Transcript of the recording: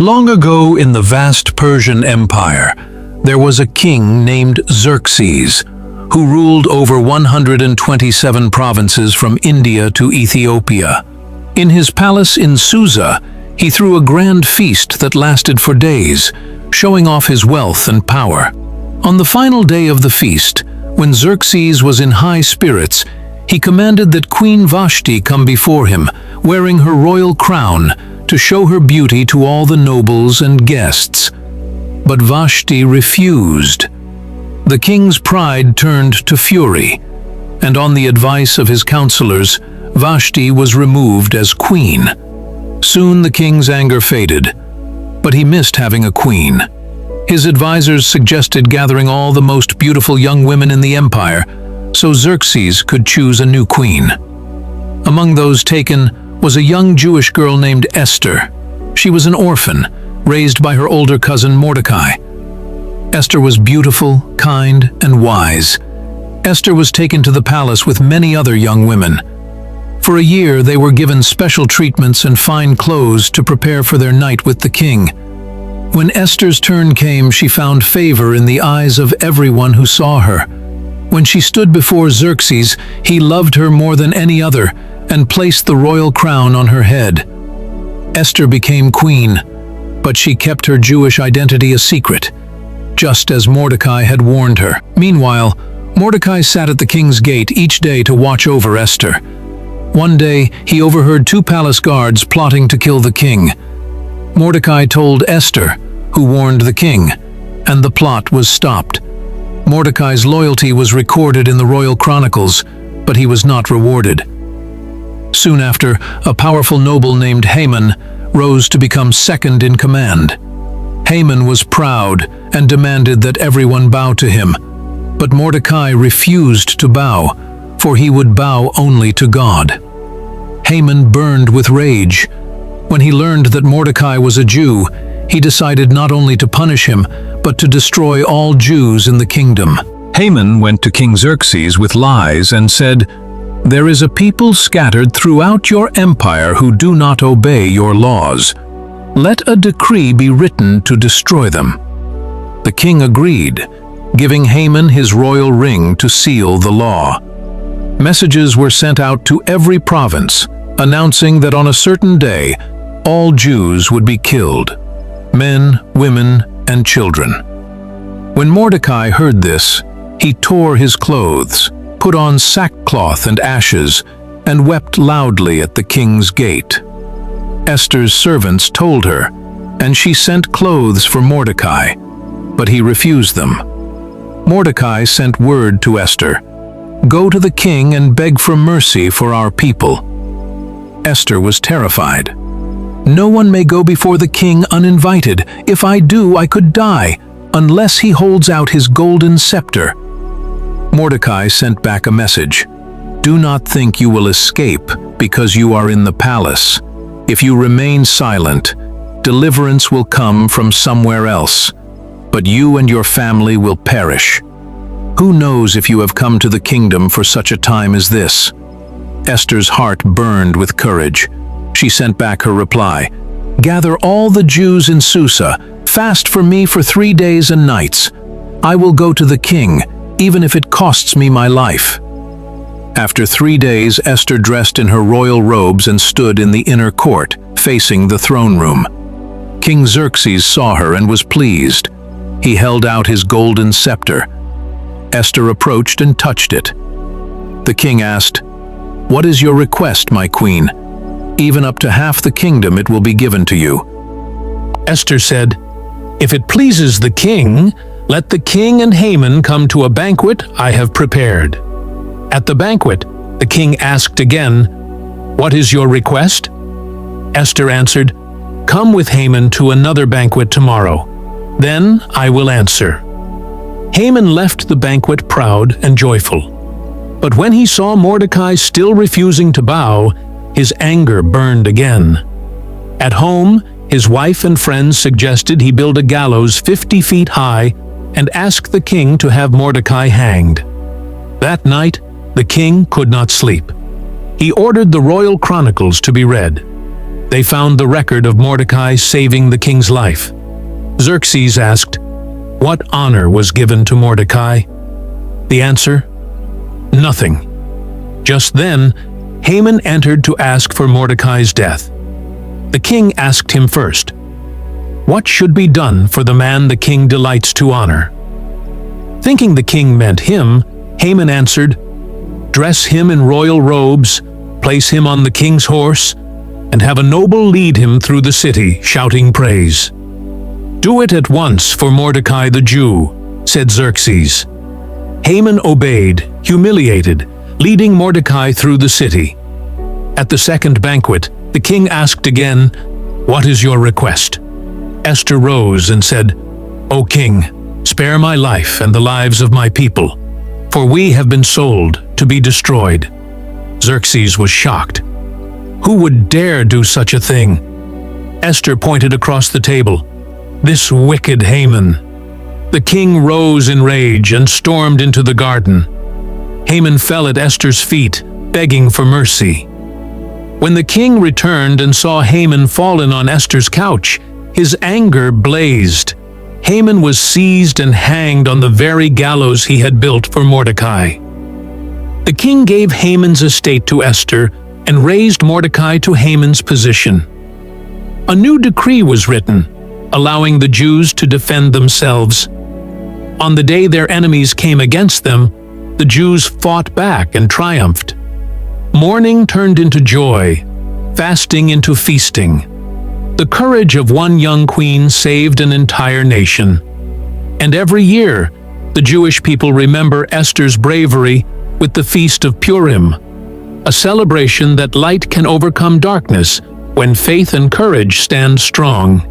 Long ago in the vast Persian Empire, there was a king named Xerxes, who ruled over 127 provinces from India to Ethiopia. In his palace in Susa, he threw a grand feast that lasted for days, showing off his wealth and power. On the final day of the feast, when Xerxes was in high spirits, he commanded that Queen Vashti come before him, wearing her royal crown, to show her beauty to all the nobles and guests. But Vashti refused. The king's pride turned to fury, and on the advice of his counselors, Vashti was removed as queen. Soon the king's anger faded, but he missed having a queen. His advisors suggested gathering all the most beautiful young women in the empire, so Xerxes could choose a new queen. Among those taken was a young Jewish girl named Esther. She was an orphan, raised by her older cousin Mordecai. Esther was beautiful, kind, and wise. Esther was taken to the palace with many other young women. For a year, they were given special treatments and fine clothes to prepare for their night with the king. When Esther's turn came, she found favor in the eyes of everyone who saw her. When she stood before Xerxes, he loved her more than any other and placed the royal crown on her head. Esther became queen, but she kept her Jewish identity a secret, just as Mordecai had warned her. Meanwhile, Mordecai sat at the king's gate each day to watch over Esther. One day, he overheard two palace guards plotting to kill the king. Mordecai told Esther, who warned the king, and the plot was stopped. Mordecai's loyalty was recorded in the royal chronicles, but he was not rewarded. Soon after, a powerful noble named Haman rose to become second in command. Haman was proud and demanded that everyone bow to him, but Mordecai refused to bow, for he would bow only to God. Haman burned with rage. When he learned that Mordecai was a Jew, he decided not only to punish him, but to destroy all Jews in the kingdom. Haman went to King Xerxes with lies and said, "There is a people scattered throughout your empire who do not obey your laws. Let a decree be written to destroy them." The king agreed, giving Haman his royal ring to seal the law. Messages were sent out to every province, announcing that on a certain day, all Jews would be killed, men, women, and children. When Mordecai heard this, he tore his clothes, put on sackcloth and ashes, and wept loudly at the king's gate. Esther's servants told her, and she sent clothes for Mordecai, but he refused them. Mordecai sent word to Esther, "Go to the king and beg for mercy for our people." Esther was terrified. "No one may go before the king uninvited. If I do, I could die, unless he holds out his golden scepter." Mordecai sent back a message, "Do not think you will escape because you are in the palace. If you remain silent, deliverance will come from somewhere else, but you and your family will perish. Who knows if you have come to the kingdom for such a time as this?" Esther's heart burned with courage. She sent back her reply, "Gather all the Jews in Susa, fast for me for 3 days and nights. I will go to the king, even if it costs me my life." After 3 days, Esther dressed in her royal robes and stood in the inner court, facing the throne room. King Xerxes saw her and was pleased. He held out his golden scepter. Esther approached and touched it. The king asked, "What is your request, my queen? Even up to half the kingdom it will be given to you." Esther said, "If it pleases the king, let the king and Haman come to a banquet I have prepared." At the banquet, the king asked again, "What is your request?" Esther answered, "Come with Haman to another banquet tomorrow. Then I will answer." Haman left the banquet proud and joyful. But when he saw Mordecai still refusing to bow, his anger burned again. At home, his wife and friends suggested he build a gallows 50 feet high and ask the king to have Mordecai hanged. That night, the king could not sleep. He ordered the royal chronicles to be read. they found the record of Mordecai saving the king's life. Xerxes asked, "What honor was given to Mordecai?" The answer? Nothing. Just then, Haman entered to ask for Mordecai's death. The king asked him first, "What should be done for the man the king delights to honor?" Thinking the king meant him, Haman answered, "Dress him in royal robes, place him on the king's horse, and have a noble lead him through the city, shouting praise." "Do it at once for Mordecai the Jew," said Xerxes. Haman obeyed, humiliated, leading Mordecai through the city. At the second banquet, the king asked again, "What is your request?" Esther rose and said, "O king, spare my life and the lives of my people, for we have been sold to be destroyed." Xerxes was shocked. Who would dare do such a thing? Esther pointed across the table. "This wicked Haman." The king rose in rage and stormed into the garden. Haman fell at Esther's feet, begging for mercy. When the king returned and saw Haman fallen on Esther's couch, his anger blazed. Haman was seized and hanged on the very gallows he had built for Mordecai. The king gave Haman's estate to Esther and raised Mordecai to Haman's position. A new decree was written, allowing the Jews to defend themselves. On the day their enemies came against them, the Jews fought back and triumphed. Mourning turned into joy, fasting into feasting. The courage of one young queen saved an entire nation. And every year, the Jewish people remember Esther's bravery with the Feast of Purim, a celebration that light can overcome darkness when faith and courage stand strong.